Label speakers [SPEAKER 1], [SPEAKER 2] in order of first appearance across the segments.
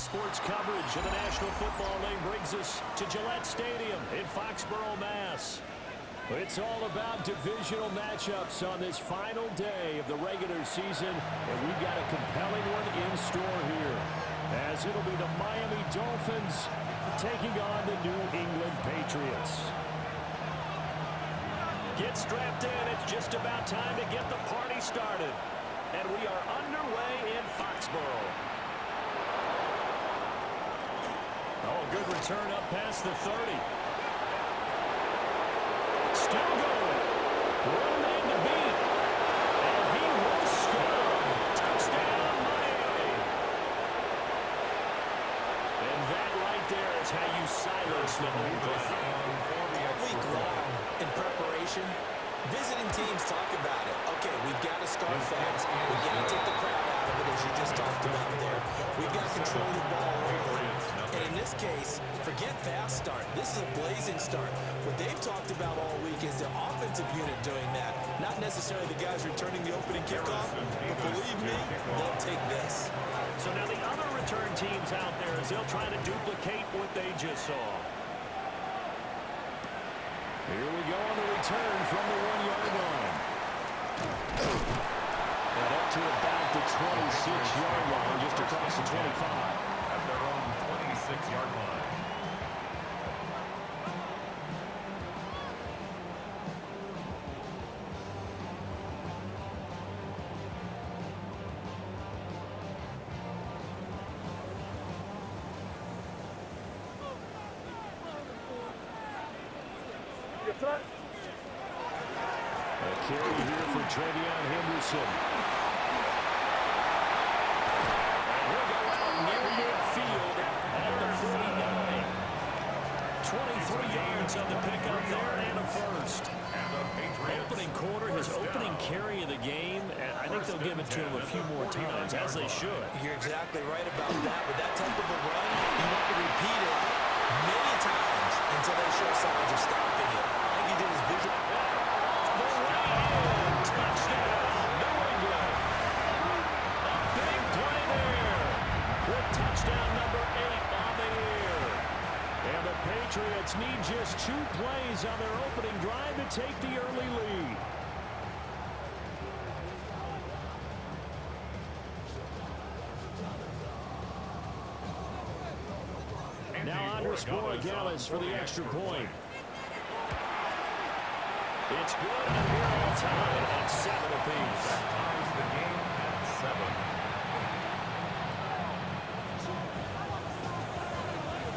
[SPEAKER 1] sports coverage of the National Football League brings us to Gillette Stadium in Foxborough, Mass. It's all about divisional matchups on this final day of the regular season, and we've got a compelling one in store here, as it'll be the Miami Dolphins taking on the New England Patriots. Get strapped in. It's just about time to get the party started. And we are underway in Foxborough. Oh, good return up past the 30. Still going. One man to beat. And he will score. Touchdown, Miami. And that right there is how you silence the home crowd.
[SPEAKER 2] All week long in preparation, visiting teams talk about it. Okay, we've got to start fast. We've got to take the crowd out of it, as you just talked about there. We've got to control the ball early. And in this case, forget fast start. This is a blazing start. What they've talked about all week is the offensive unit doing that. Not necessarily the guys returning the opening kickoff, but believe me, they'll take this.
[SPEAKER 1] So now the other return teams out there, as they'll try to duplicate what they just saw. Here we go on the return from the 1-yard line. And up to about the 26-yard line, just across the 25.
[SPEAKER 3] At their own 26-yard line.
[SPEAKER 1] A carry here for Travion Henderson. He'll go out near midfield at the 49. 23 yards on the pickup there and a first. Opening quarter, his opening carry of the game, and I think they'll give it to him a few more times, as they should.
[SPEAKER 2] You're exactly right about that. With that type of a run, you want to repeat it many times until they show signs of stopping it. I think he did his vision.
[SPEAKER 1] Touchdown, New England. A big play there with touchdown number 8 on the year. And the Patriots need just 2 plays on their opening drive to take the early lead. Now Andres Borregales for the extra point. It's good, and we're all tied at 7 apiece.
[SPEAKER 3] That ties the game at 7.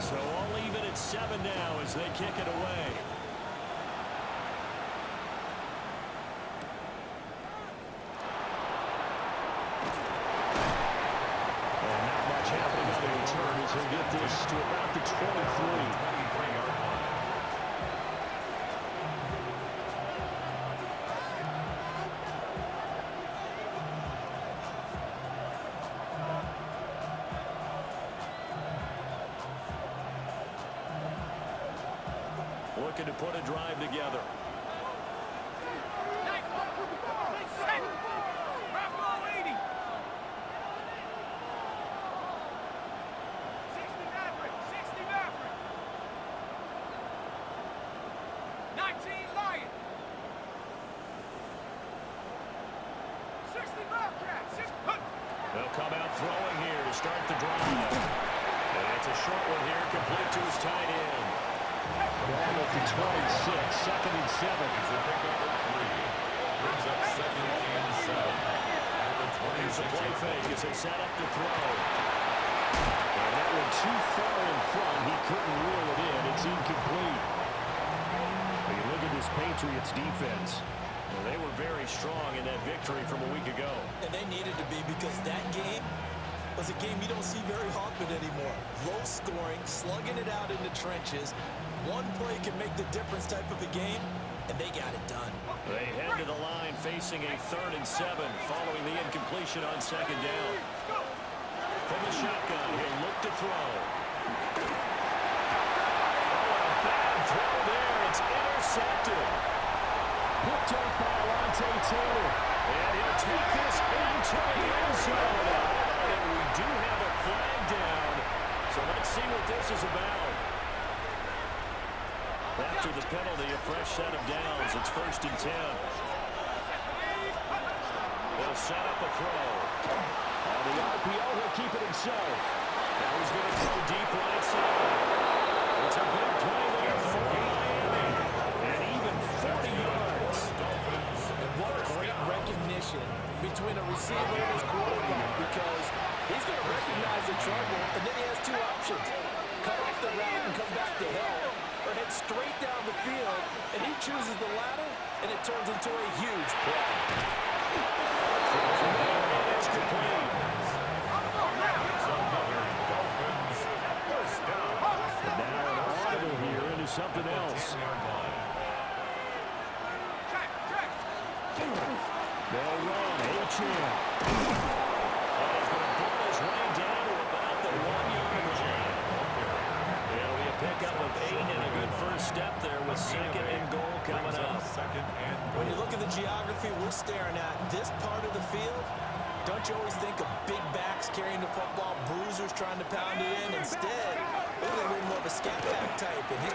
[SPEAKER 1] So all even at 7 now as they kick it away. And not much happening on the return as he'll get this to about the 23. Looking to put a drive together. They'll come out throwing here to start the drive. And it's a short one here, complete to his tight end. Ball at the 26, 2nd and 7.
[SPEAKER 3] He's a pickup of 3. Brings up 2nd and 7.
[SPEAKER 1] Here's a play fake as they set up to throw. And that one too far in front. He couldn't reel it in. It's incomplete. When you look at this Patriots defense, well, they were very strong in that victory from a week ago.
[SPEAKER 2] And they needed to be, because that game was a game you don't see very often anymore. Low scoring, slugging it out in the trenches. One play can make the difference type of a game, and they got it done.
[SPEAKER 1] They head to the line facing a 3rd and 7 following the incompletion on 2nd down. From the shotgun, he'll look to throw. Oh, a bad throw there. It's intercepted. Picked up by Alontae Taylor. And he'll take this into the end zone. And we do have a flag down after the penalty, a fresh set of downs. It's 1st and 10. They'll set up a throw. On the RPO, he'll keep it himself. Now he's going to throw deep right side. It's a big play there for Miami. And even 40 yards.
[SPEAKER 2] And what great recognition between a receiver and his quarterback, because he's going to recognize the trouble, and then he has two options. Cut off the route and come back to help, or head straight down the field, and he chooses the latter, and it turns into a huge play.
[SPEAKER 1] It's complete. Now an audible here into something else. They'll run. H.M. He's going to pull his way down to about the 1-yard line. It'll be a pickup of 8 and a good first step there with 2nd and goal coming up.
[SPEAKER 2] When you look at the geography we're staring at, this part of the field, don't you always think of big backs carrying the football, bruisers trying to pound it in? Instead, we're a little more of a scat back type. And he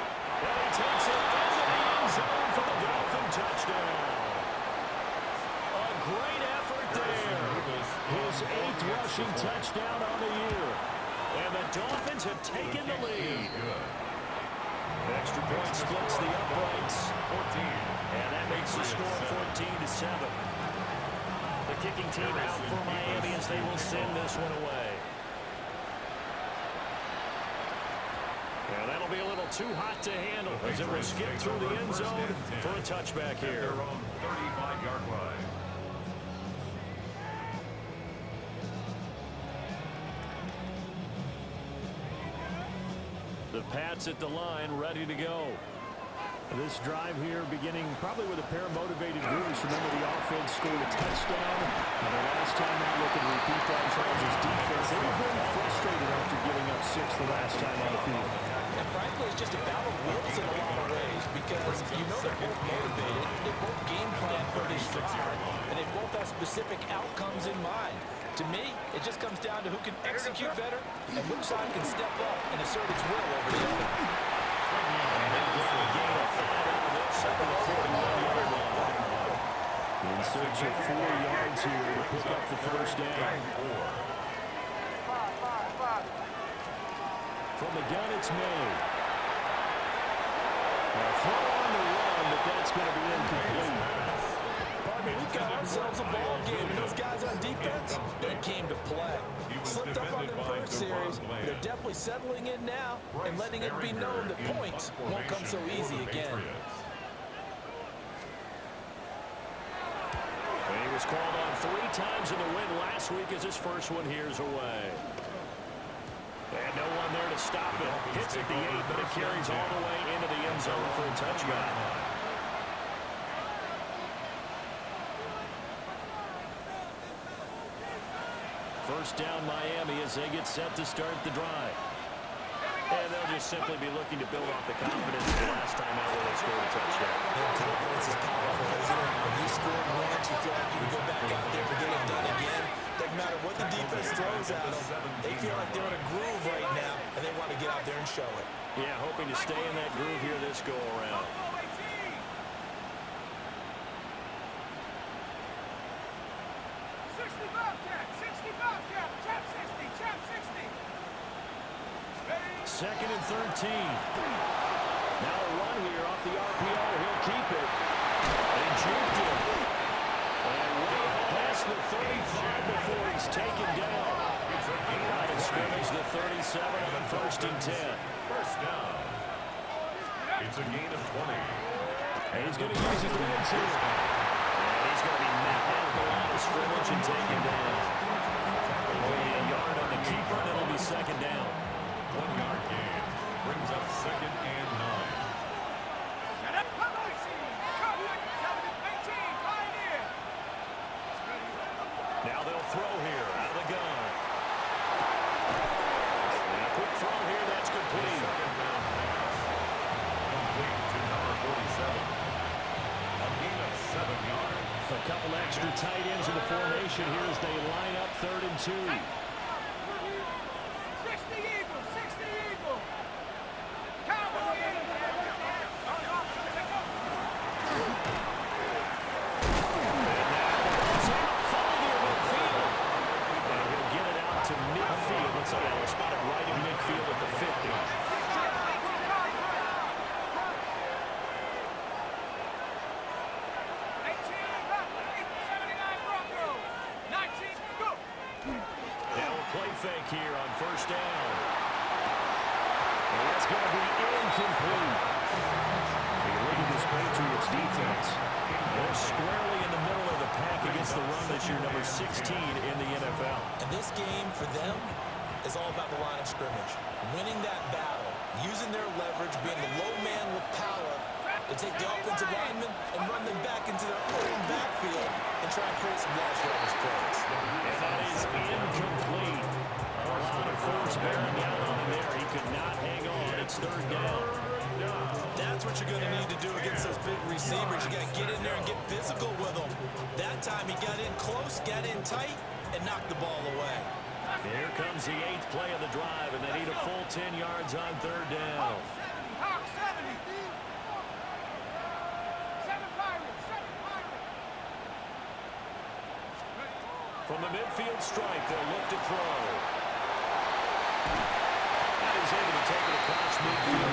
[SPEAKER 1] takes it into the end zone for the Dolphin touchdown. A great effort there. His 8th rushing touchdown on the year. And the Dolphins have taken the lead. Extra point splits the uprights. 14. And that makes the score 14-7. The kicking team out for Miami as they will send this one away. And that'll be a little too hot to handle as it will skip through the end zone for a touchback here.
[SPEAKER 3] 35-yard line.
[SPEAKER 1] The Pats at the line, ready to go. This drive here beginning probably with a pair of motivated groups. Remember, the offense scored a touchdown. And the last time out, look at repeat that Chargers defense. They were very frustrated after giving up 6 the last time on the field.
[SPEAKER 2] And frankly, it's just a battle of wills in a lot of ways, because you know they're both motivated, they both game plan for this drive, and they both have specific outcomes in mind. To me, it just comes down to who can execute better and which side can step up and assert its will over the other.
[SPEAKER 1] In search of 4 yards here to pick up the first down. From the gun, it's made. Now, throw on the run, but that's going to be incomplete.
[SPEAKER 2] We've got ourselves a ball game, and those guys on defense, they came to play. Slipped up on their first series, but they're definitely settling in now and letting it be known that points won't come so easy again.
[SPEAKER 1] And he was called on 3 times in the win last week as his first one here's away. And no one there to stop it. Hits at the 8, but it carries all the way into the end zone for a touchback. First down Miami as they get set to start the drive. And they'll just simply be looking to build off the confidence of the last time out where they scored a touchdown.
[SPEAKER 2] And confidence is powerful, isn't it? When you score once, you feel like you can go back out there and get it done again. Doesn't matter what the defense throws at them. They feel like they're in a groove right now, and they want to get out there and show it.
[SPEAKER 1] Yeah, hoping to stay in that groove here this go-around. Second and 13. Now a run here off the RPO. He'll keep it. And juked it. And way up past the 35 before he's taken down. Out of scrimmage, the 37 on 1st and 10.
[SPEAKER 3] First down. It's a gain of 20.
[SPEAKER 1] And he's going to use his legs here. And he's going to be met at the line of scrimmage and taken down. Only a yard on the keeper, and it'll be second down.
[SPEAKER 3] 1-yard gain brings up 2nd and 9.
[SPEAKER 1] Now they'll throw here out of the gun. And a quick throw here, that's complete.
[SPEAKER 3] Second down pass. Complete to number 47. A gain of 7 yards.
[SPEAKER 1] A couple extra tight ends in the formation here as they line up 3rd and 2. year number 16 in the NFL.
[SPEAKER 2] And this game for them is all about the line of scrimmage. Winning that battle, using their leverage, being the low man with power to take the offensive linemen and run them back into their own backfield and try and create some lost yardage plays.
[SPEAKER 1] And that is incomplete. A lot of force bearing down on him there. He could not hang on. It's third down.
[SPEAKER 2] That's what you're going to need to do against those big receivers. You got to get in there and get physical with them. That time he got in close, got in tight, and knocked the ball away.
[SPEAKER 1] Here comes the 8th play of the drive, and they need a full 10 yards on third down. From the midfield stripe, they'll look to throw. And he's able to take it across midfield.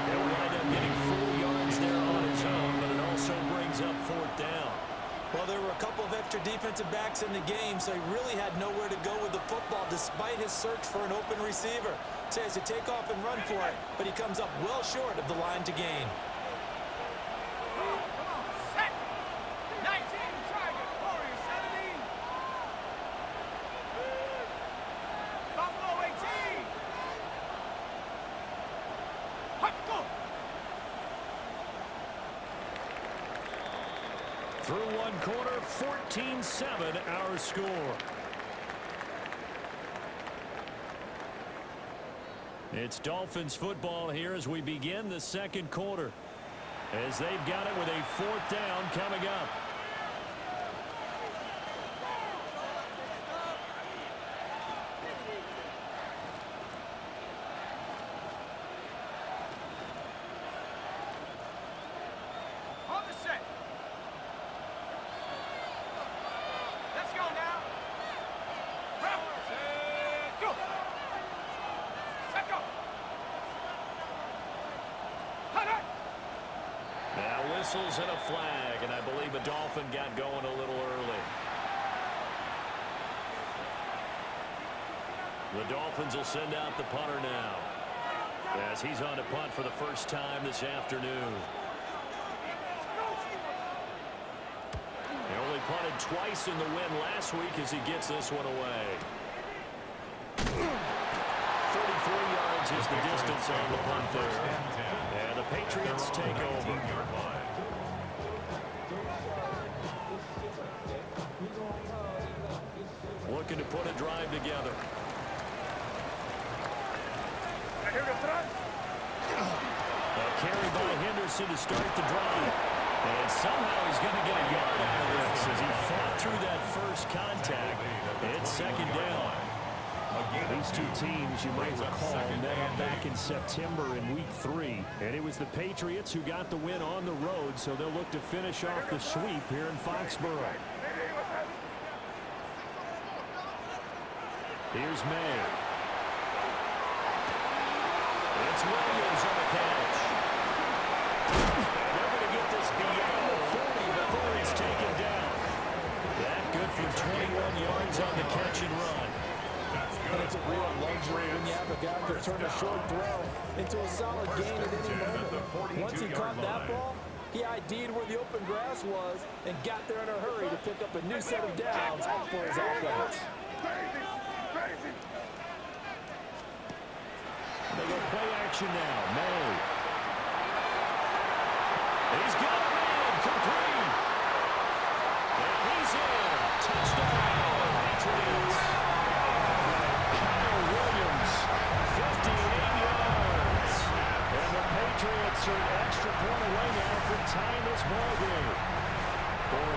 [SPEAKER 1] He'll wind up getting 4 yards there on his own, but it also brings up fourth down.
[SPEAKER 2] Well, there were a couple of extra defensive backs in the game, so he really had nowhere to go with the football despite his search for an open receiver. So he has to take off and run for it, but he comes up well short of the line to gain.
[SPEAKER 1] Through one quarter, 14-7 our score. It's Dolphins football here as we begin the second quarter. As they've got it with a fourth down coming up. Whistles and a flag, and I believe a Dolphin got going a little early. The Dolphins will send out the punter now, as he's on to punt for the first time this afternoon. He only punted twice in the win last week as he gets this one away. 33 yards is the distance on the punt there. And the Patriots take over. Looking to put a drive together. A carry by Henderson to start the drive. And somehow he's going to get a yard out of this as he fought through that first contact. It's second down. These two teams, you might recall, met up back in September in Week 3. And it was the Patriots who got the win on the road, so they'll look to finish off the sweep here in Foxborough. Here's May. It's Williams on the catch. They're going to get this beyond the 40 before he's taken down. That good for 21 yards on the catch and run.
[SPEAKER 4] And it's a real luxury when you have a guy who can turn a short throw into a solid gain at any moment. Once he caught that ball, he ID'd where the open grass was and got there in a hurry to pick up a new set of downs for his offense.
[SPEAKER 1] They go play action now. May. He's got a man. Complete. And he's in. Touchdown. Patriots. Kyle Williams, 58 yards. And the Patriots are an extra point away now from tying this ball game.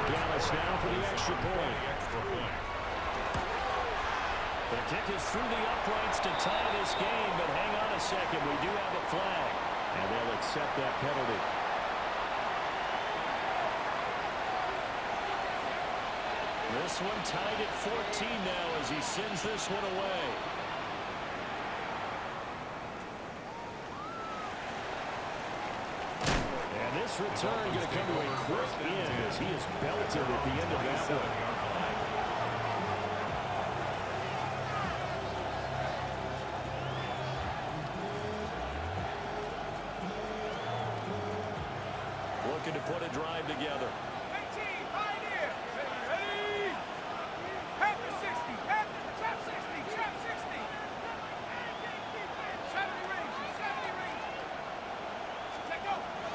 [SPEAKER 1] Dallas now for the extra point. The kick is through the uprights to tie this game, but hang on a second. We do have a flag, and they'll accept that penalty. This one tied at 14 now as he sends this one away. And this return going to come to a quick end as he is belted at the end of that one. Looking to put a drive together.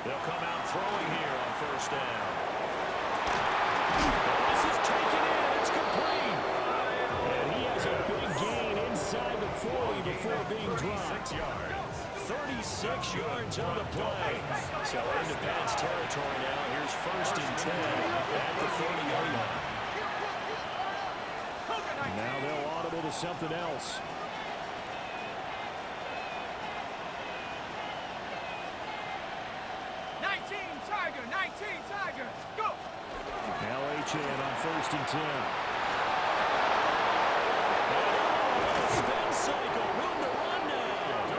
[SPEAKER 1] They'll come out throwing here on first down. This is taken in. It's complete. And he has a big gain inside the 40 before being dropped. 36 yards on the play. So into Pats territory now. Here's first and 10 at the 40-yard line. Now they'll audible to something else.
[SPEAKER 5] Tiger, go!
[SPEAKER 1] Now H.A. on first and 10. Spin cycle, room to run now.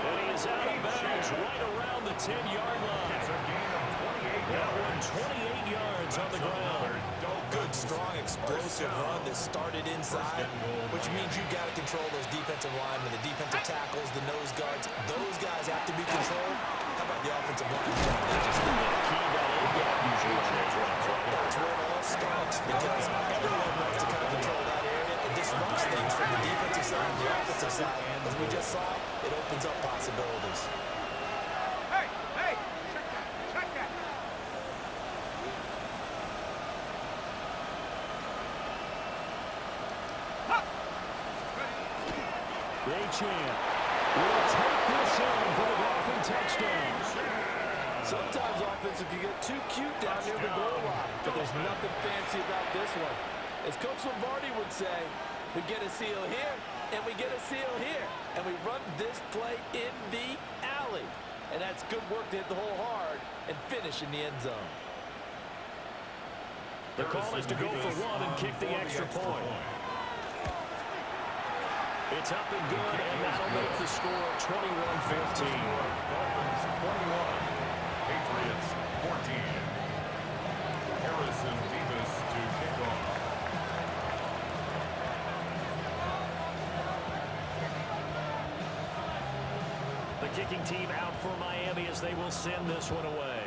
[SPEAKER 1] And he is out of bounds right around the 10-yard line. That one 28 yards on the ground.
[SPEAKER 2] Good, strong, explosive run that started inside, which means you've got to control those defensive linemen, the defensive tackles, the nose guards. Those guys have to be controlled. How about the offensive line? That's where it all starts, because everyone wants to kind of control that area. It disrupts things from the defensive side and the offensive side. As we just saw, it opens up possibilities.
[SPEAKER 5] Hey, check that.
[SPEAKER 1] Ray-Chan will take this in for the Dolphin touchdown.
[SPEAKER 4] Sometimes offenses can get too cute down near the goal line, but there's nothing fancy about this one. As Coach Lombardi would say, we get a seal here, and we get a seal here, and we run this play in the alley. And that's good work to hit the hole hard and finish in the end zone.
[SPEAKER 1] The call is to go for one and kick the extra point. It's up and good, and that'll make the score 21-15.
[SPEAKER 3] Dolphins 21, Patriots 14. Harrison Davis to kick off.
[SPEAKER 1] The kicking team out for Miami as they will send this one away.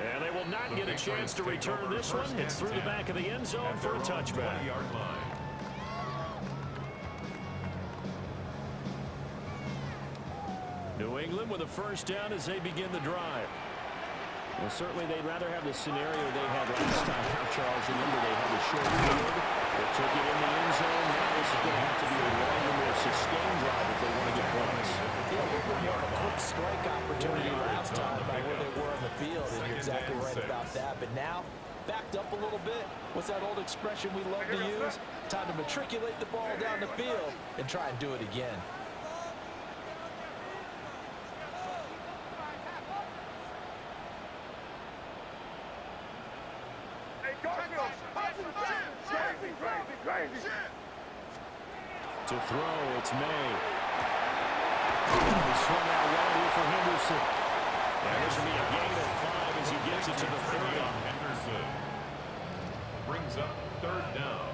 [SPEAKER 1] And they will not get a chance to return this one. It's through the back of the end zone for a touchback.
[SPEAKER 3] 20-yard line.
[SPEAKER 1] New England with a first down as they begin the drive. Well, certainly they'd rather have the scenario they had last time. Charles, remember they had a short field. They took it in the end zone. Now this is going to have to be a longer, more sustained drive if they want to get points.
[SPEAKER 4] Yeah, a little bit more of a quick strike opportunity last time by where they were on the field, and you're exactly right about that. But now, backed up a little bit. What's that old expression we love to use? Time to matriculate the ball down the field and try and do it again.
[SPEAKER 1] To throw, it's May. He's swung out right here for Henderson. And this will be a gain of 5 as he gets it to the 30.
[SPEAKER 3] Henderson brings up third down.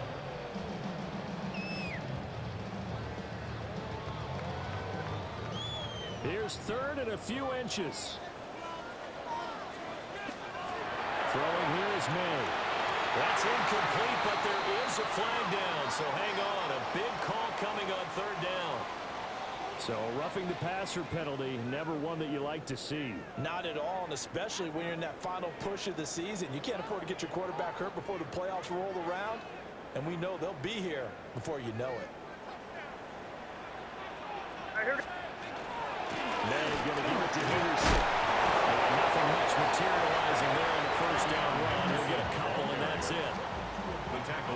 [SPEAKER 1] Here's third and a few inches. Throwing here is May. That's incomplete, but there is a flag down, so hang on. A big call coming on third down. So roughing the passer penalty, never one that you like to see.
[SPEAKER 4] Not at all, and especially when you're in that final push of the season. You can't afford to get your quarterback hurt before the playoffs roll around, and we know they'll be here before you know it.
[SPEAKER 1] May going to give it to Henderson. And nothing much materializing there in the first down run. He'll get a couple, and that's it.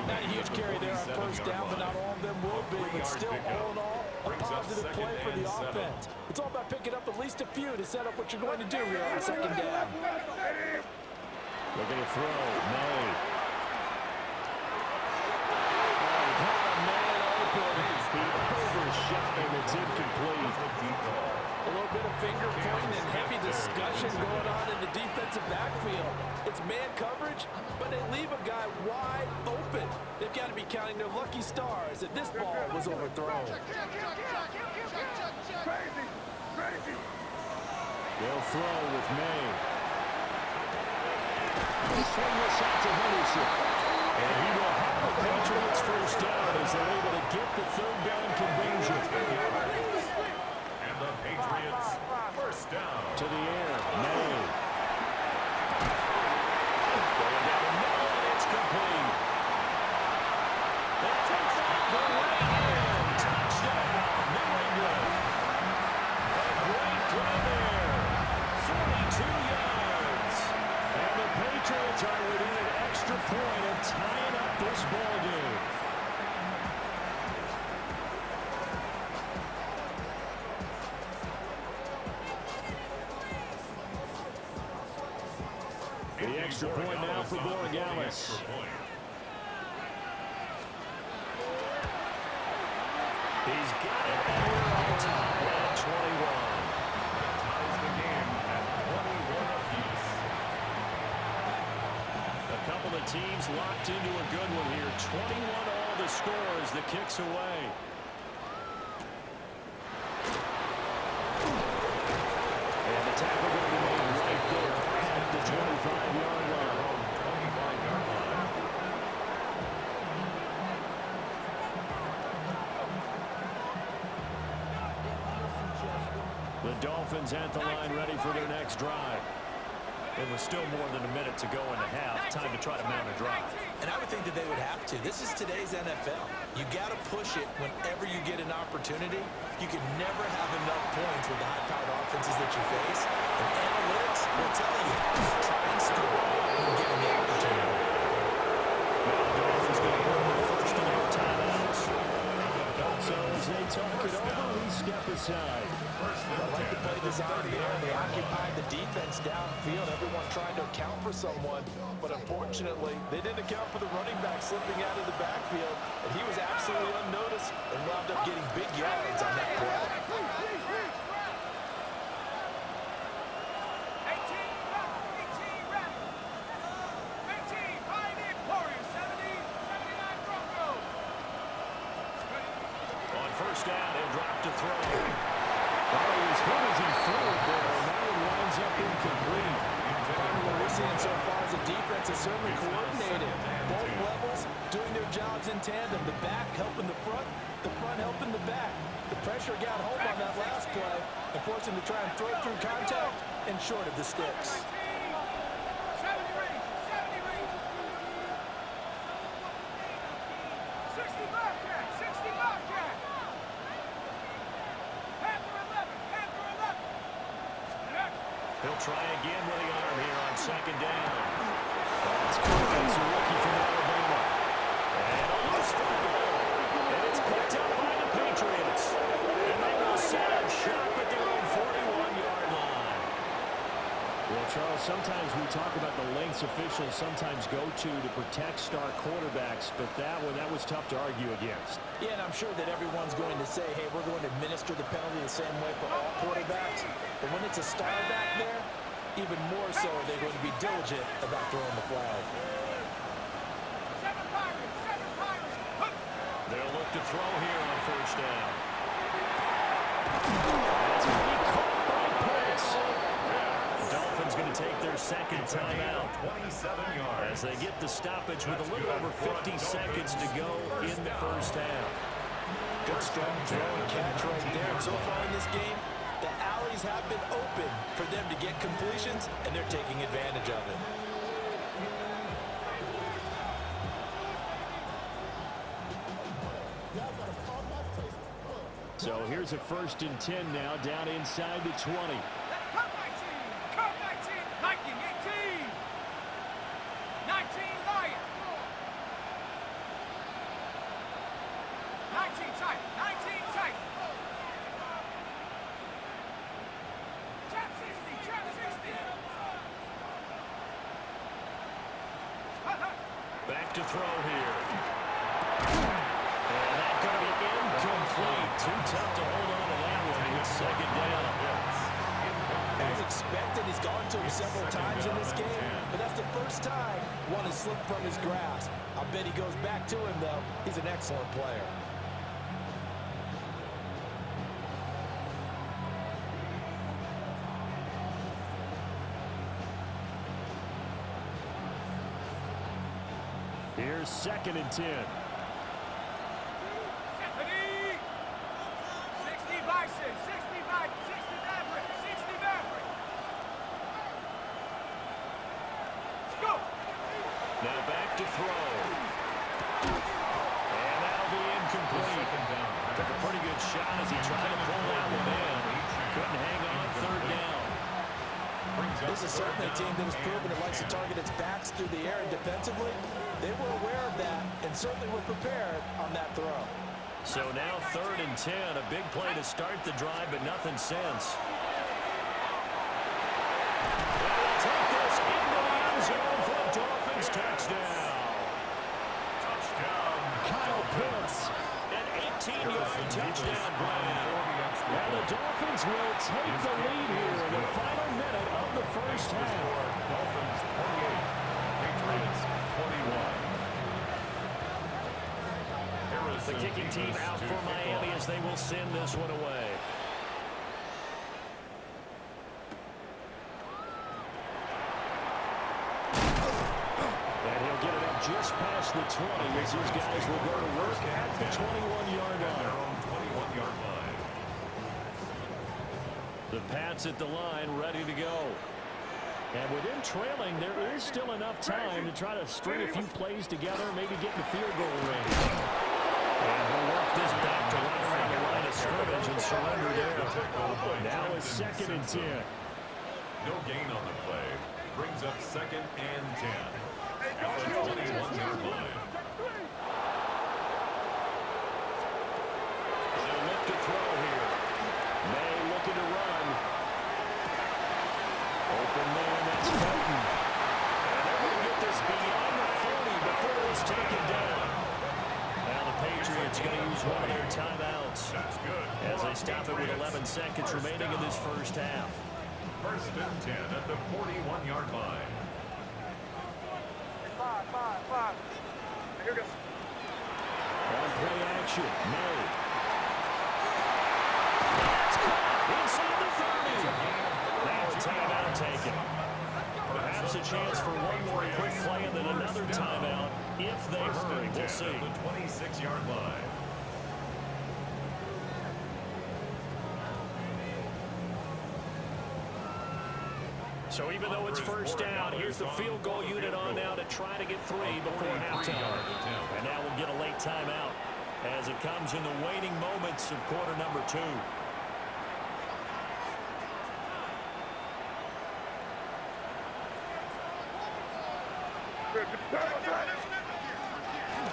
[SPEAKER 4] Not a huge carry there on first down, but not all of them will be. But still, all in all, a positive play for the offense. It's all about picking up at least a few to set up what you're going to do here on second down.
[SPEAKER 1] Looking to throw, May. Had a man open. He overshot him. It's incomplete.
[SPEAKER 4] A little bit of finger pointing and heavy discussion going on in the defensive backfield. It's man coverage, but they leave a guy wide open. They've got to be counting their lucky stars that this ball was overthrown.
[SPEAKER 1] They'll throw with May. He'll swing this out to Henderson. And he will have the Patriots first down as they're able to get the third down conversion.
[SPEAKER 3] And the Patriots
[SPEAKER 1] The extra point now for Borregales. He's got it, and we're on time at 21.
[SPEAKER 3] Ties the game at 21 apiece.
[SPEAKER 1] A couple of teams locked into a good one here. 21 all the score as the kicks away. And the tackle going to be made right there at the 25-yard line.
[SPEAKER 3] 25-yard line.
[SPEAKER 1] The Dolphins at the line ready for their next drive. It was still more than a minute to go in the half. Time to try to mount a drive.
[SPEAKER 2] And I would think that they would have to. This is today's NFL. You got to push it whenever you get an opportunity. You can never have enough points with the high-powered offenses that you face. And analytics will tell you, try and score when given the opportunity.
[SPEAKER 1] Now the Dolphins going to burn the first of their timeouts. So as they talk it over, we step aside.
[SPEAKER 4] I like the play design there. They occupied the defense downfield. Everyone trying to account for someone. But unfortunately, they didn't account for the running back slipping out of the backfield. And he was absolutely unnoticed and wound up getting big yards on that play.
[SPEAKER 5] 18 rep. 18, Pioneer Warriors, 79 Broncos.
[SPEAKER 1] On first down, he'll drop to throw. Well, he was hit as he threw it there, and now it winds up incomplete.
[SPEAKER 4] What we're seeing so far is the defense is certainly coordinated. Both levels doing their jobs in tandem. The back helping the front helping the back. The pressure got home on that last play and forced him to try and throw through contact and short of the sticks.
[SPEAKER 5] 70 range. 60 Bobcat. Panther 11.
[SPEAKER 1] He'll try again with the arm here on second down. That's Corbin's a rookie from Alabama. And a loose football. And it's picked up by the Patriots. And they will set up shop at their own 41-yard line. Well, Charles, sometimes we talk about the lengths officials sometimes go to protect star quarterbacks, but that was tough to argue against.
[SPEAKER 4] Yeah, and I'm sure that everyone's going to say, hey, we're going to administer the penalty the same way for all quarterbacks. But when it's a star back there, even more so they're going to be diligent about throwing the flag.
[SPEAKER 5] 7 Pirates.
[SPEAKER 1] They'll look to throw here on first down. That's going to be caught by Pitts. The Dolphins going to take their second timeout
[SPEAKER 3] 27 yards.
[SPEAKER 1] as they get the stoppage with a little over 50 seconds to go in the first half.
[SPEAKER 4] Good strong throw and catch right there. And so far in this game, the alleys have been open for them to get completions, and they're taking advantage of it.
[SPEAKER 1] So here's a 1st and 10 now, down inside the 20.
[SPEAKER 5] Curve 19. Viking 18. 19 Lion. 19 tight. Trap 60.
[SPEAKER 1] Back to throw here. And that's going to be incomplete. Too tough to hold on to that one. It's second down.
[SPEAKER 4] As expected, he's gone to him several times in this game, but that's the first time one has slipped from his grasp. I bet he goes back to him, though. He's an excellent player.
[SPEAKER 1] Here's 2nd and 10.
[SPEAKER 5] 60 Bison. 60 Maverick. Go.
[SPEAKER 1] Now back to throw. And that'll be incomplete. Took a pretty good shot as he tried to pull that one in. Couldn't hang on 3rd down.
[SPEAKER 4] This is certainly a team that has proven it likes to target its backs through the air, and defensively, they were aware of that and certainly were prepared on that throw.
[SPEAKER 1] So now 3rd and 10, a big play to start the drive, but nothing since. Take this into the end end zone for a Dolphins touchdown.
[SPEAKER 3] Touchdown.
[SPEAKER 1] Kyle Pitts, an 18-yard touchdown grab. And the Dolphins will take the lead here in the final minute of the first half.
[SPEAKER 3] Dolphins 28, Patriots 21.
[SPEAKER 1] The kicking team out for Miami as they will send this one away. And he'll get it up just past the 20 as these guys will go to work at the 21-yard
[SPEAKER 3] Their
[SPEAKER 1] line.
[SPEAKER 3] own 21-yard line.
[SPEAKER 1] The Pats at the line ready to go. And with him trailing, there is still enough time to try to string a few plays together, maybe get in the field goal range. And he'll work this back to right around the line of scrimmage and surrender there. Now it's 2nd and 10.
[SPEAKER 3] No gain on the play. Brings up 2nd and 10. At the 21-yard line.
[SPEAKER 1] They'll look to throw here. May looking to run. Open man, that's Felton. And they're going to get this beyond the 40 before it's taken down. Now the Patriots going to use one of their timeouts.
[SPEAKER 3] That's good.
[SPEAKER 1] As they stop it with 11 seconds remaining in this first half.
[SPEAKER 3] 1st and 10 at the 41-yard line.
[SPEAKER 5] Five. Here goes.
[SPEAKER 1] On play action, May. That's caught inside the 30. Now a timeout taken. Perhaps a chance for one more quick play and then another timeout if they hurry. We'll see.
[SPEAKER 3] At the 26-yard line.
[SPEAKER 1] So even though it's first down, here's the field goal unit on now to try to get 3 before halftime. And now we'll get a late timeout as it comes in the waning moments of quarter number 2.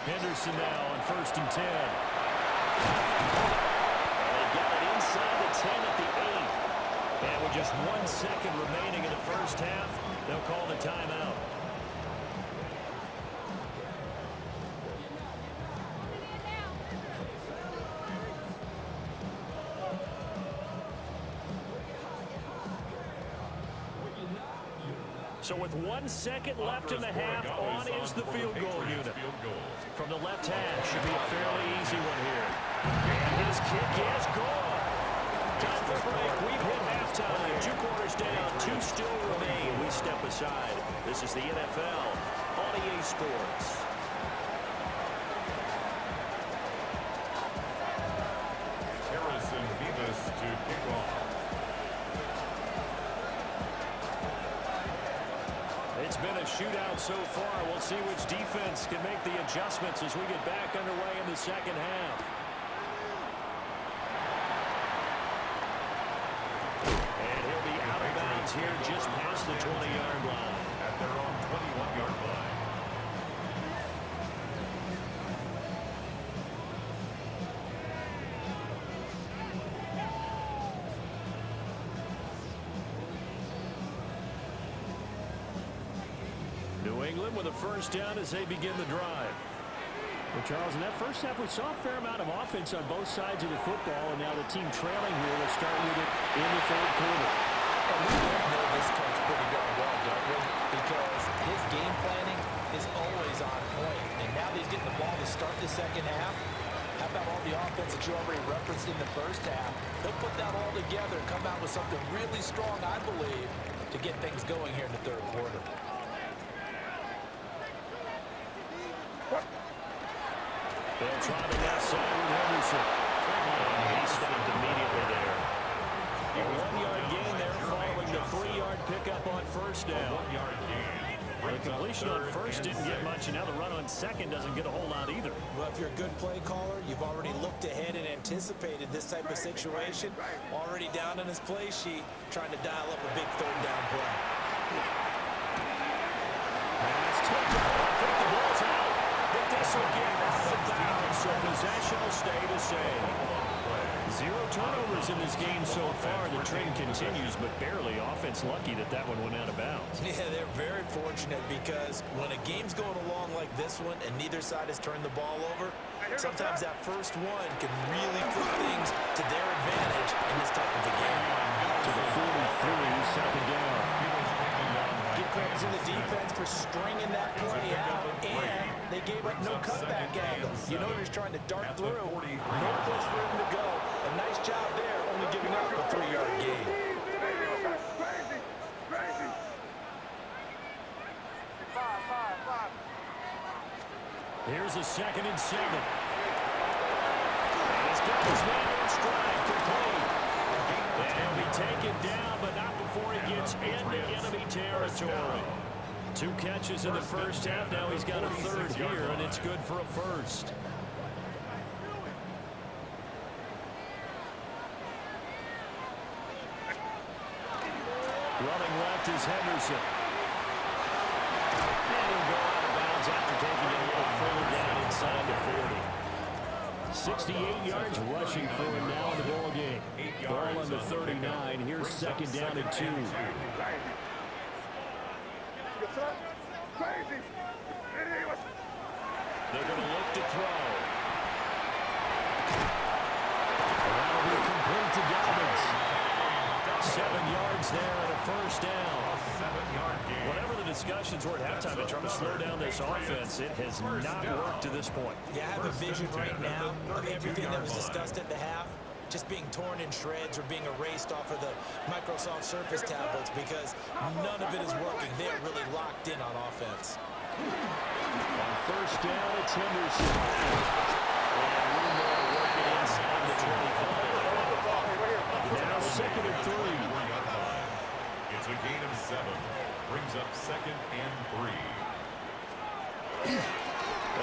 [SPEAKER 1] Henderson now on 1st and 10. They've got it inside the 10 at the 8. And with just 1 second remaining in the first half, they'll call the timeout. So with 1 second left in the half, on is the field goal unit. From the left hash, should be a fairly easy one here. And his kick is gone. Time for a break. We've hit halftime. 2 quarters down, 2 still remain. We step aside. This is the NFL on EA Sports.
[SPEAKER 3] Harrison Beavis to kick off.
[SPEAKER 1] It's been a shootout so far. We'll see which defense can make the adjustments as we get back underway in the second half. And he'll be out of bounds here just past the 20-yard line.
[SPEAKER 3] At their own 21-yard line.
[SPEAKER 1] New England with a first down as they begin the drive. Well, Charles, in that first half, we saw a fair amount of offense on both sides of the football, and now the team trailing here will start with it in the 3rd quarter.
[SPEAKER 2] And we both know this coach pretty darn well, don't we? Because his game planning is always on point. And now that he's getting the ball to start the second half, how about all the offense that you already referenced in the first half? They'll put that all together and come out with something really strong, I believe, to get things going here in the 3rd quarter.
[SPEAKER 1] They'll try the left side with Henderson. And he stopped immediately there. A 1-yard gain there following the 3-yard pickup on first down.
[SPEAKER 3] 1-yard gain.
[SPEAKER 1] The completion on first didn't get much, and now the run on second doesn't get a whole lot either.
[SPEAKER 2] Well, if you're a good play caller, you've already looked ahead and anticipated this type of situation. Already down on his play sheet, trying to dial up a big 3rd down play.
[SPEAKER 1] Pass taken. I think the ball's out. But this will get out of bounds, so possession will stay the same. 0 turnovers in this game so far. The trend continues, but barely. Offense lucky that that one went out of bounds.
[SPEAKER 2] Yeah, they're very fortunate because when a game's going along like this one and neither side has turned the ball over, sometimes that first one can really flip things to their advantage in this type of a game.
[SPEAKER 1] To the 43, second down.
[SPEAKER 2] Give credit to the defense for stringing that play out, and they gave up no cutback angle. You know they're trying to dart through. No place for him to go. A nice job there, only giving up a 3-yard gain.
[SPEAKER 1] Here's a 2nd and 7. And he's got his man on stride, complete. And he'll be taken down, but not before he gets into enemy territory. 2 catches in the first half. Now he's got a 3rd here, and it's good for a 1st. Running left is Henderson. And he'll go out of bounds after taking it a little further down inside the 40. 68 yards rushing for him now in the ball game. Ball on the 39. Here's 2nd down and 2. They're going to look to throw. That'll be complete to Dobbins. 7 yards there and a 1st down. Whatever the discussions were at halftime in trying to slow down this offense, it has not worked to this point.
[SPEAKER 2] Yeah, I have a vision right now of everything that was discussed at the half just being torn in shreds or being erased off of the Microsoft Surface tablets because none of it is working. They are really locked in on offense.
[SPEAKER 1] On 1st down, it's Henderson. And one more working inside the 25. Now 2nd and 3.
[SPEAKER 3] It's a gain of 7. Brings up 2nd and 3.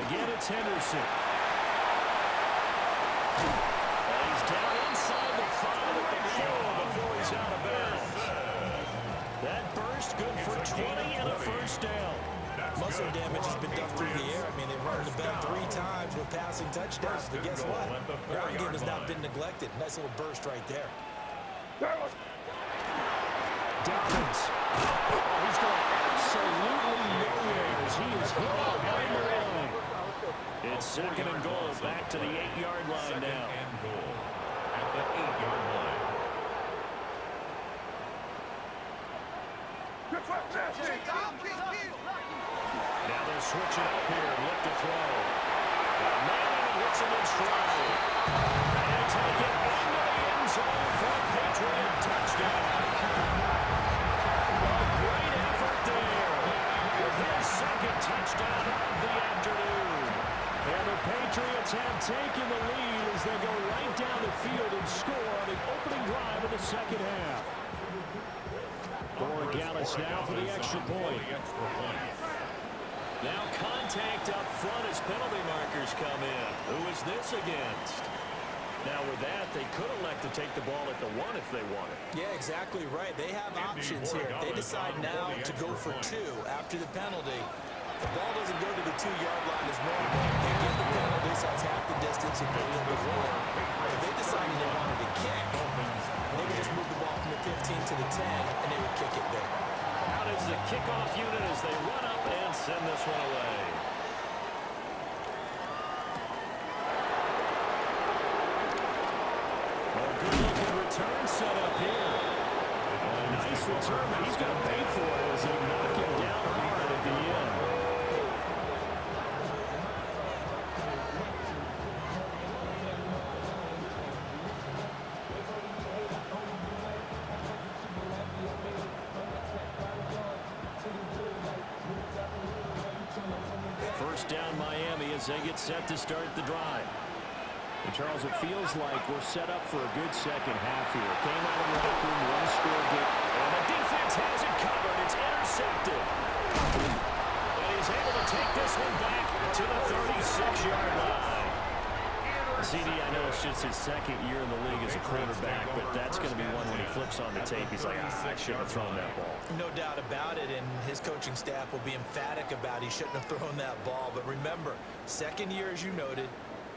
[SPEAKER 1] Again, it's Henderson. And he's down inside the 5 at the 4 before he's out of bounds. That burst good for 20 and a 1st down.
[SPEAKER 2] Muscle damage has been done through the air. I mean, they've run the ball 3 times with passing touchdowns, but guess what? Ground game has not been neglected. Nice little burst right there.
[SPEAKER 1] Dobbins. He's going absolutely nowhere as he is hit behind the line. It's 2nd and goal, back to the 8-yard line now.
[SPEAKER 3] And goal at the 8-yard line.
[SPEAKER 1] Now they'll switch it up here and look to throw. Manning hits him in stride. And take it into the end zone for a Patriot touchdown. A great effort there. His 2nd touchdown of the afternoon. And the Patriots have taken the lead as they go right down the field and score on the opening drive of the 2nd half. Borregales now for the extra point. Now contact up front as penalty markers come in. Who is this against? Now with that, they could elect to take the ball at the 1 if they wanted.
[SPEAKER 2] Yeah, exactly right. They have options here. They decide now to go for 2 after the penalty. The ball doesn't go to the 2-yard line as normal. They get the penalty, so it's half the distance and go in the 1. If they decided they wanted to kick, they would just move the ball from the 15 to the 10, and they would kick it there.
[SPEAKER 1] Out is the kickoff unit as they run up and send this one away. A good-looking return set up here. A nice return, but he's going to pay for it as they knock him down hard at the end. First down Miami as they get set to start the drive. And Charles, it feels like we're set up for a good second half here. Came out of the locker room, one-score game. And the defense has it covered. It's intercepted. And he's able to take this one back to the 36-yard line. CD, I know it's just his 2nd year in the league as a quarterback, but that's going to be one when he flips on the tape. He's like, I shouldn't have thrown that ball.
[SPEAKER 2] No doubt about it, and his coaching staff will be emphatic about he shouldn't have thrown that ball. But remember, 2nd year, as you noted,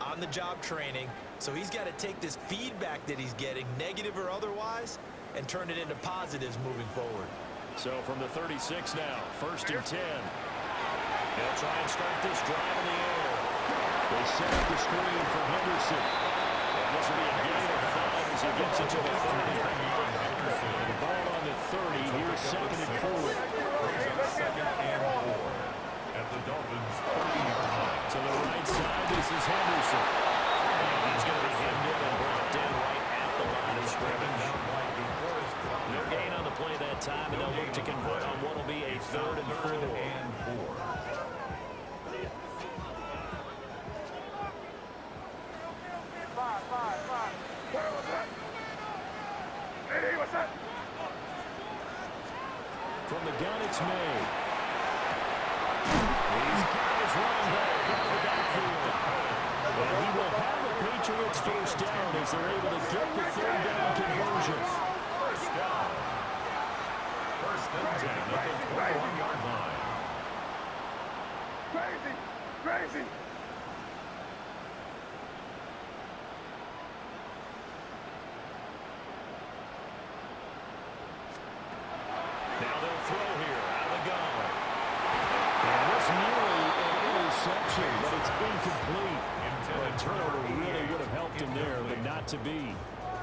[SPEAKER 2] on-the-job training, so he's got to take this feedback that he's getting, negative or otherwise, and turn it into positives moving forward.
[SPEAKER 1] So from the 36 now, 1st and 10. They'll try and start this drive in the air. They set up the screen for Henderson. And this will be a gain of 5 as he gets it to the 30. The ball on the 30. Here's 2nd and 4.
[SPEAKER 3] Second and 4 at the Dolphins' 30-yard.
[SPEAKER 1] To the right side, this is Henderson. And he's going to be hemmed in and brought down right at the line of scrimmage. No gain on the play that time, and they'll look to convert on what will be a 3rd and 4. From the gun, it's May. He's got his running back into the backfield. And he will have the Patriots first down as they're able to get the 3rd down conversion.
[SPEAKER 3] First down. 1st and 10 at the 21-yard line.
[SPEAKER 5] Crazy.
[SPEAKER 1] Now they'll throw here out of the gun. And this nearly an interception, but it's incomplete. A turnover really would have helped him there, but not to be.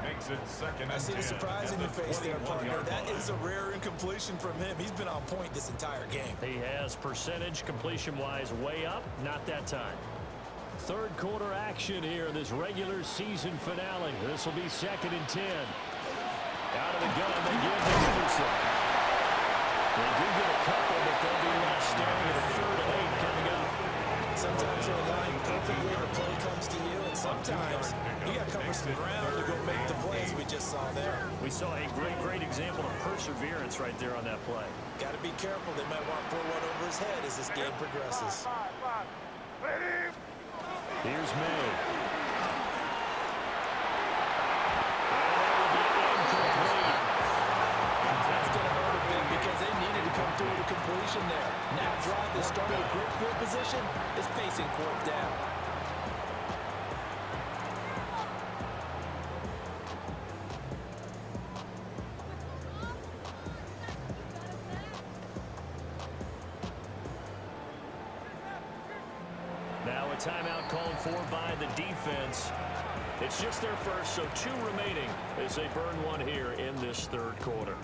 [SPEAKER 3] Makes it 2nd and 10.
[SPEAKER 2] I see the surprise in your face there, partner. That is a rare incompletion from him. He's been on point this entire game.
[SPEAKER 1] He has percentage completion-wise way up, not that time. 3rd quarter action here in this regular season finale. This will be 2nd and 10. Out of the gun, they give to Henderson. They do get a couple, but they'll be left standing at 3rd and 8 coming up.
[SPEAKER 2] Sometimes you're aligned perfectly, the play comes to you, and sometimes you got to cover some ground to go make the plays we just saw there.
[SPEAKER 1] We saw a great example of perseverance right there on that play.
[SPEAKER 2] Got to be careful. They might want to throw one over his head as this game progresses.
[SPEAKER 1] Here's May.
[SPEAKER 4] That's going to hurt a bit because they needed to come through the completion there. Now drive that started with great field position is facing 4th down.
[SPEAKER 1] Now a timeout called for by the defense. It's just their first, so 2 remaining as they burn one here in this 3rd quarter.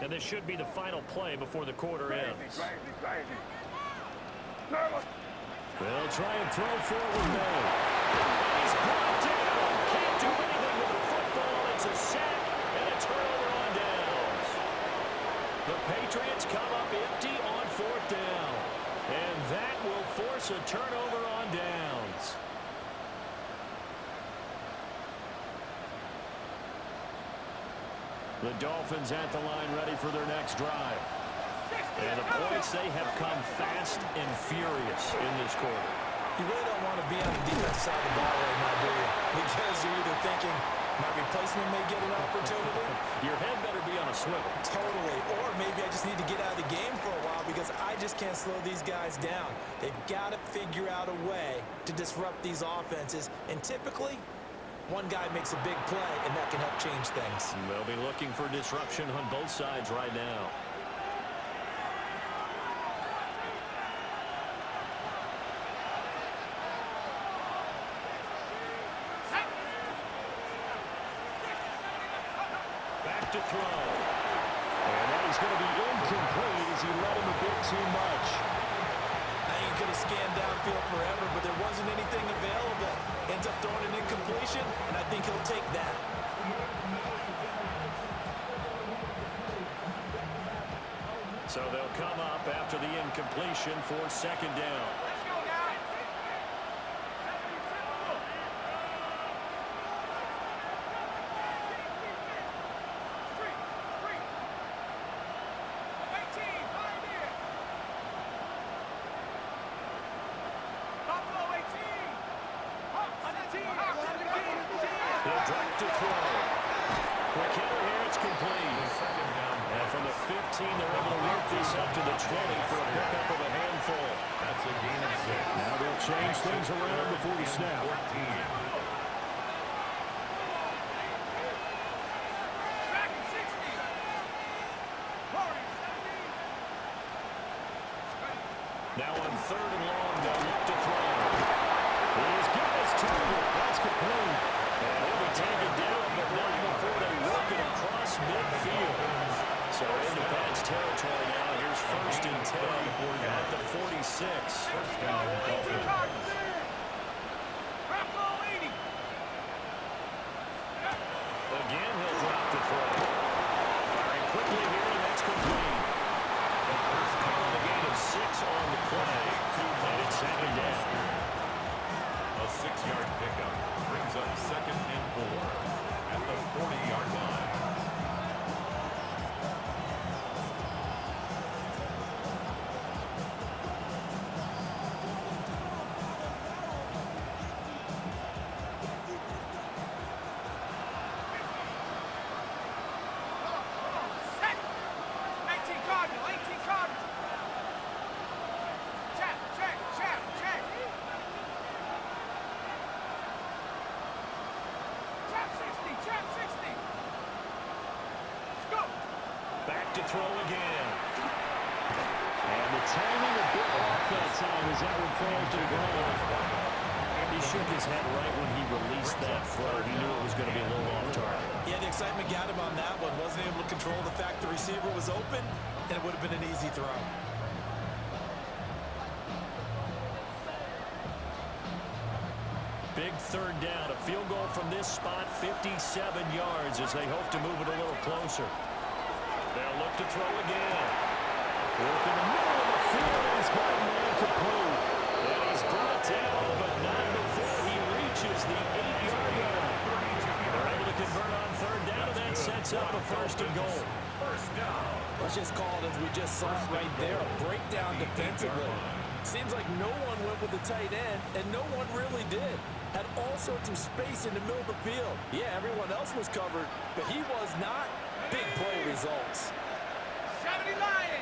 [SPEAKER 1] And this should be the final play before the quarter ends. They'll try and throw forward now. He's brought down. Can't do anything with the football. It's a sack and a turnover on downs. The Patriots come up empty on 4th down. And that will force a turnover on downs. The Dolphins at the line ready for their next drive. And the points, they have come fast and furious in this quarter.
[SPEAKER 2] You really don't want to be on the defensive side of the ball right now, do you? Because you're either thinking, my replacement may get an opportunity.
[SPEAKER 1] Your head better be on a swivel.
[SPEAKER 2] Totally. Or maybe I just need to get out of the game for a while because I just can't slow these guys down. They've got to figure out a way to disrupt these offenses. And typically, one guy makes a big play, and that can help change things.
[SPEAKER 1] They'll be looking for disruption on both sides right now. Back to throw. And that is going to be incomplete as he let him a bit too much.
[SPEAKER 2] I think he could have scanned downfield forever, but there wasn't anything available. Ends up throwing an incompletion, and I think he'll take that.
[SPEAKER 1] So they'll come up after the incompletion for 2nd down. incomplete. And from the 15, they're able to work this up to the 20 for a pickup of a handful.
[SPEAKER 3] That's a gain of 6.
[SPEAKER 1] Now they'll change things around before the snap.
[SPEAKER 3] 14.
[SPEAKER 1] Now on 3rd and long, they'll look to throw. He's got his target. That's complete. And he'll be taken down, but not before they work it across midfield. So into Pats territory now. Here's 1st and 10 at the 46.
[SPEAKER 3] First down, Dolphins.
[SPEAKER 1] Again, he'll drop the throw. Firing quickly here, and that's complete. The first down, a gain of 6 on the play. And it's 2nd down.
[SPEAKER 3] A 6-yard pickup brings up 2nd and 4 at the 40-yard line.
[SPEAKER 1] Back to throw again. And the timing a bit off that time as that one falls to the ground. He shook his head right when he released that throw. He knew it was going to be a little off target.
[SPEAKER 2] Yeah, the excitement got him on that one. Wasn't able to control the fact the receiver was open, and it would have been an easy throw.
[SPEAKER 1] Big 3rd down. A field goal from this spot, 57 yards as they hope to move it a little closer. They'll look to throw again. Work in the middle of the field. He's got a man complete. And he's brought down, but not before he reaches the 8-yard line. They're able to convert on 3rd down, and that sets up a 1st and goal.
[SPEAKER 3] First down.
[SPEAKER 4] Let's just call it as we just saw it right there, a breakdown defensively. Seems like no one went with the tight end, and no one really did. Had all sorts of space in the middle of the field. Yeah, everyone else was covered, but he was not. Big play results.
[SPEAKER 5] 70 Lion.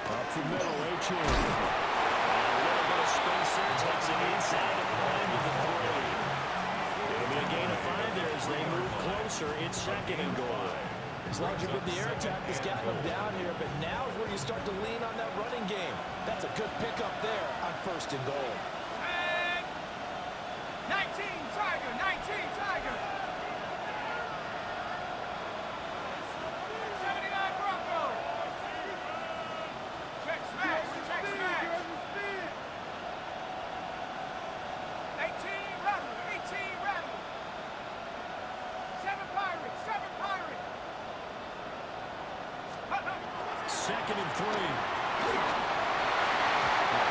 [SPEAKER 1] Up the middle, H.A. A little bit of space there, takes it inside to find the 3. It'll be a gain of 5 there as they move closer. It's 2nd and goal.
[SPEAKER 4] As long as you've been the air attack has gotten them down here, but now is where you start to lean on that running game. That's a good pickup there on 1st and goal.
[SPEAKER 5] 19 Tiger, 19 Tiger. 79 Bronco. Check smash, check smash. 18 Rebel, 18 Rebel. 7 Pirate, 7 Pirate.
[SPEAKER 1] 2nd and 3.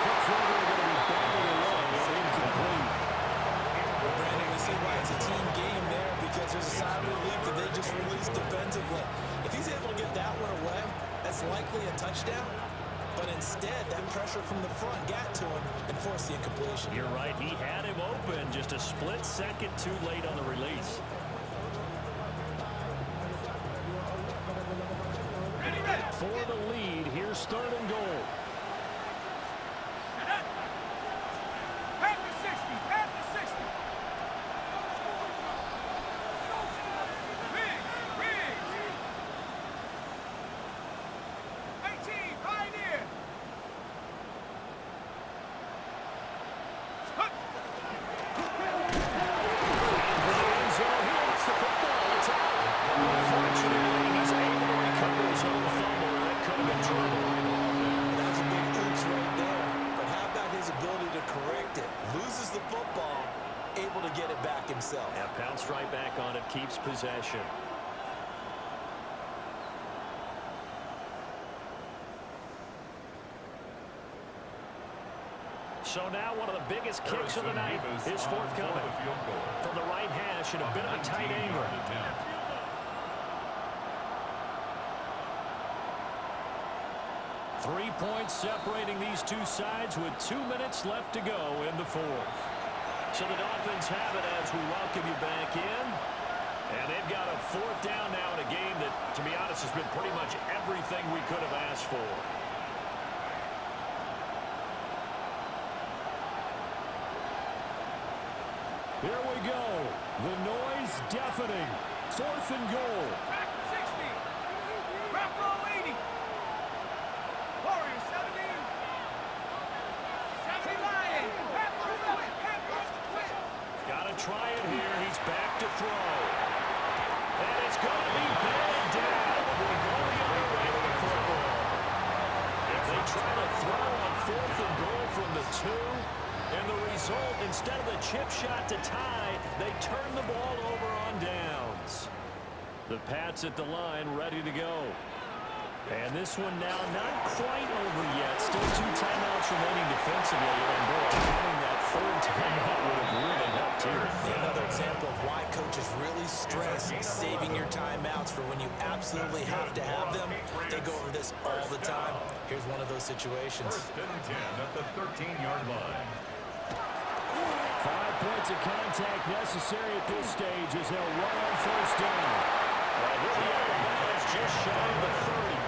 [SPEAKER 1] Quick throw going to be batted away. Incomplete.
[SPEAKER 2] Brandon, we see why it's a team game there, because there's a sign of relief that they just released defensively. If he's able to get that one away, that's likely a touchdown. But instead, that pressure from the front got to him and forced the incompletion.
[SPEAKER 1] You're right. He had him open. Just a split second too late on the release. For the lead, here's 3rd and goal.
[SPEAKER 5] Panther 60, Panther 60. Riggs. 18, Pioneer.
[SPEAKER 1] Unfortunately, he's able to recover his own fumble. That could have been trouble.
[SPEAKER 2] That's a big oops right there. But how about his ability to correct it? Loses the football, able to get it back himself.
[SPEAKER 1] Yeah, pounced right back on it, keeps possession. So now one of the biggest kicks of the night is forthcoming. From the right hash and a bit of a tight angle. 3 points separating these two sides with 2 minutes left to go in the 4th. So the Dolphins have it as we welcome you back in. And they've got a fourth down now in a game that, to be honest, has been pretty much everything we could have asked for. Here we go. The noise deafening. 4th and goal.
[SPEAKER 5] Back 60. Wrap roll 80. Warriors 70. 70 Lion. Wrap roll 11.
[SPEAKER 1] Got to try it here. He's back to throw. And it's going to be batted down. We're going the other way with the football. If they try to throw on 4th and goal from the 2, and the result, instead of the chip shot to tie, they turn the ball over on downs. The Pats at the line, ready to go. And this one now not quite over yet. Still 2 timeouts remaining defensively. And boy, having that 3rd timeout would have really helped here.
[SPEAKER 2] Another example of why coaches really stress saving your timeouts for when you absolutely have to have them. They go over this all the time. Here's one of those situations.
[SPEAKER 3] 1st and 10 at the 13-yard line.
[SPEAKER 1] 5 points of contact necessary at this stage as they'll run on 1st down. Well, here we are, the Lions just shy of the 30.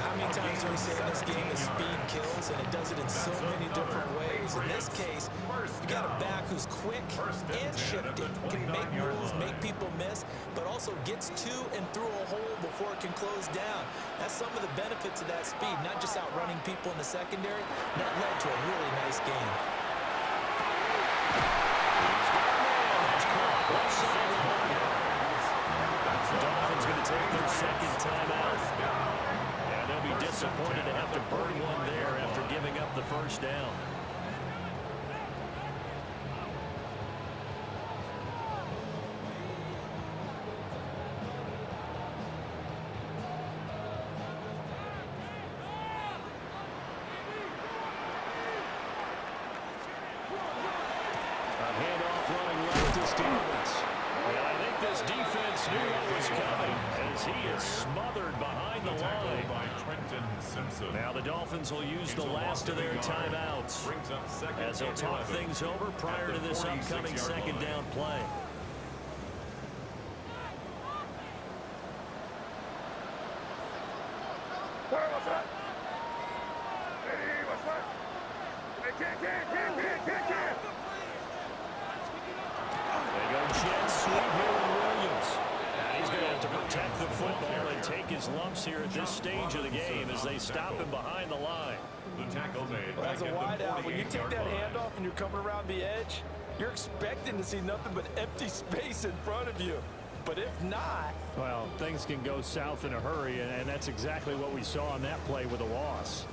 [SPEAKER 2] How many times do we say in this game that speed kills, and it does it in so many different ways? In this case, you got a back who's quick and shifting, can make moves, make people miss, but also gets to and through a hole before it can close down. That's some of the benefits of that speed, not just outrunning people in the secondary. That led to a really nice game.
[SPEAKER 1] The Dolphins going to take their 2nd timeout. And they'll be disappointed to have to burn one there after giving up the 1st down. Handoff running left to Stevens. And I think this defense knew what was coming as he is smothered behind the line.
[SPEAKER 3] By Trenton Simpson.
[SPEAKER 1] Now the Dolphins will use the last of their timeouts
[SPEAKER 3] Brings up 2nd
[SPEAKER 1] as they'll talk things over prior to this upcoming 2nd down play.
[SPEAKER 5] What's that? Hey, what's that? Hey, can't.
[SPEAKER 1] They go jet sweep here with Williams. And he's going to have to protect the football and take his lumps here at this stage of the game as they stop him behind the line.
[SPEAKER 3] The tackle made.
[SPEAKER 4] Well, that's a wide out. When you take that handoff and you're coming around the edge, you're expecting to see nothing but empty space in front of you. But if not...
[SPEAKER 1] Well, things can go south in a hurry, and that's exactly what we saw on that play with a loss.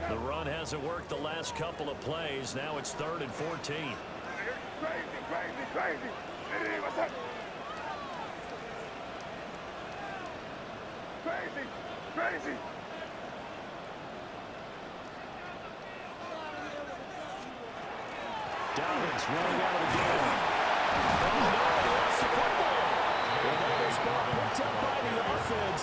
[SPEAKER 1] The run hasn't worked the last couple of plays. Now it's 3rd and 14.
[SPEAKER 5] Crazy. Hey, what's that? Crazy.
[SPEAKER 1] Dobbins running out of the game. Oh, no, he lost the football. Another spot picked up by the offense.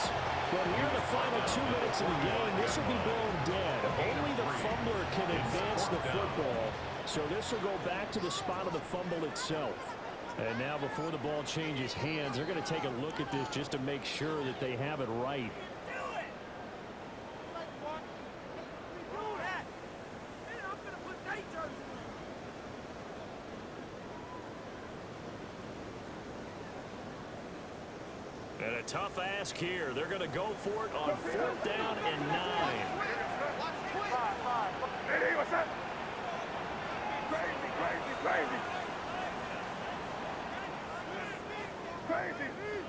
[SPEAKER 1] But here in the final 2 minutes of the game, this will be blown dead. Only the fumbler can advance the football. So this will go back to the spot of the fumble itself. And now before the ball changes hands, they're going to take a look at this just to make sure that they have it right. And a tough ask here. They're going to go for it on 4th down and 9.
[SPEAKER 5] Hey, what's that?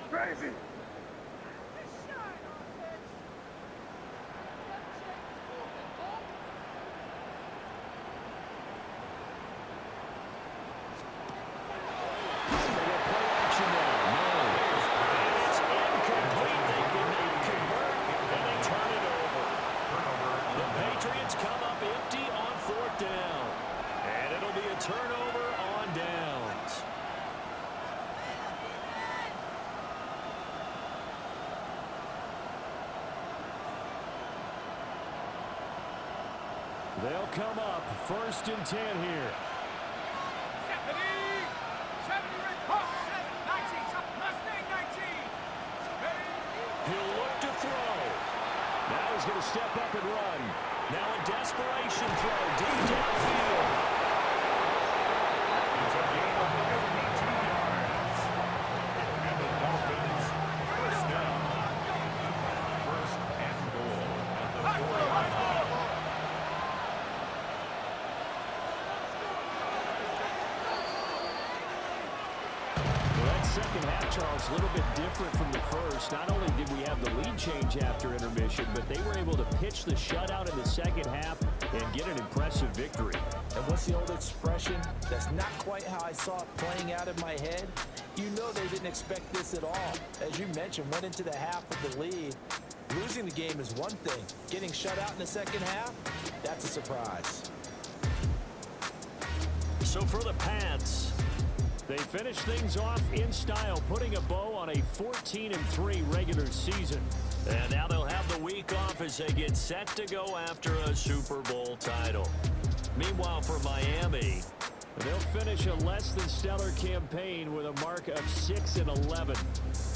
[SPEAKER 5] Crazy.
[SPEAKER 1] They'll come up 1st and 10 here.
[SPEAKER 5] 70, Red Hawk, 19, Mustang 19. Ready?
[SPEAKER 1] He'll look to throw. Now he's going to step up and run. Now a desperation throw deep downfield.
[SPEAKER 3] It's a gain of 52 yards. And the Dolphins, first down. First and goal at the 4-yard line.
[SPEAKER 1] Second half, Charles, a little bit different from the first. Not only did we have the lead change after intermission, but they were able to pitch the shutout in the second half and get an impressive victory.
[SPEAKER 4] And what's the old expression? That's not quite how I saw it playing out in my head. You know they didn't expect this at all. As you mentioned, went into the half with the lead. Losing the game is one thing. Getting shut out in the second half, that's a surprise.
[SPEAKER 1] So for the Pats, they finish things off in style, putting a bow on a 14-3 regular season. And now they'll have the week off as they get set to go after a Super Bowl title. Meanwhile, for Miami, they'll finish a less than stellar campaign with a mark of 6-11.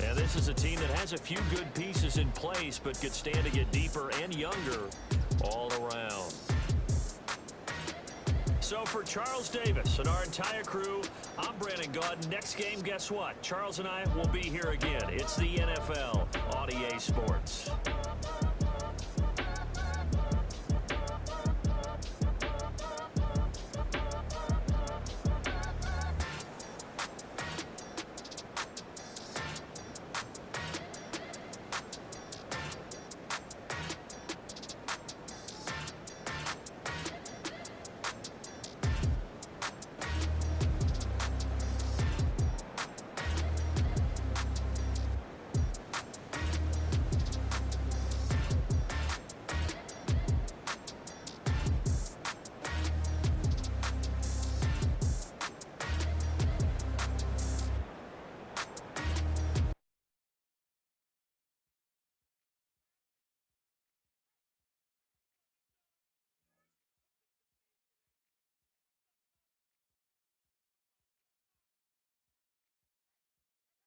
[SPEAKER 1] And this is a team that has a few good pieces in place, but could stand to get deeper and younger all around. So for Charles Davis and our entire crew, I'm Brandon Gaudin. Next game, guess what? Charles and I will be here again. It's the NFL on EA Sports.